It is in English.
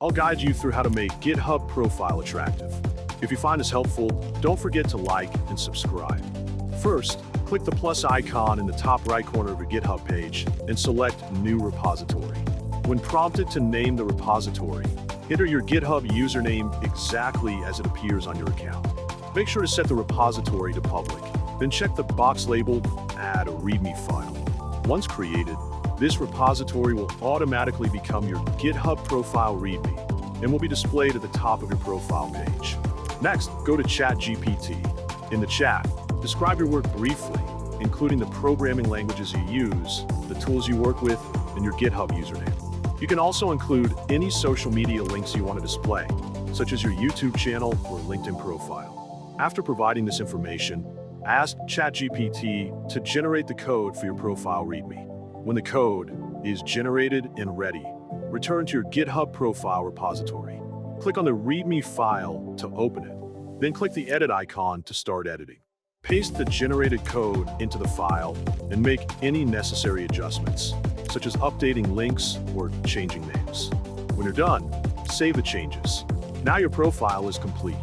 I'll guide you through how to make GitHub profile attractive. If you find this helpful, don't forget to like and subscribe. First, click the plus icon in the top right corner of your GitHub page and select New Repository. When prompted to name the repository, enter your GitHub username exactly as it appears on your account. Make sure to set the repository to public, then check the box labeled Add a README file. Once created, this repository will automatically become your GitHub profile README and will be displayed at the top of your profile page. Next, go to ChatGPT. In the chat, describe your work briefly, including the programming languages you use, the tools you work with, and your GitHub username. You can also include any social media links you want to display, such as your YouTube channel or LinkedIn profile. After providing this information, ask ChatGPT to generate the code for your profile README. When the code is generated and ready, return to your GitHub profile repository. Click on the README file to open it, then click the edit icon to start editing. Paste the generated code into the file and make any necessary adjustments, such as updating links or changing names. When you're done, save the changes. Now your profile is complete.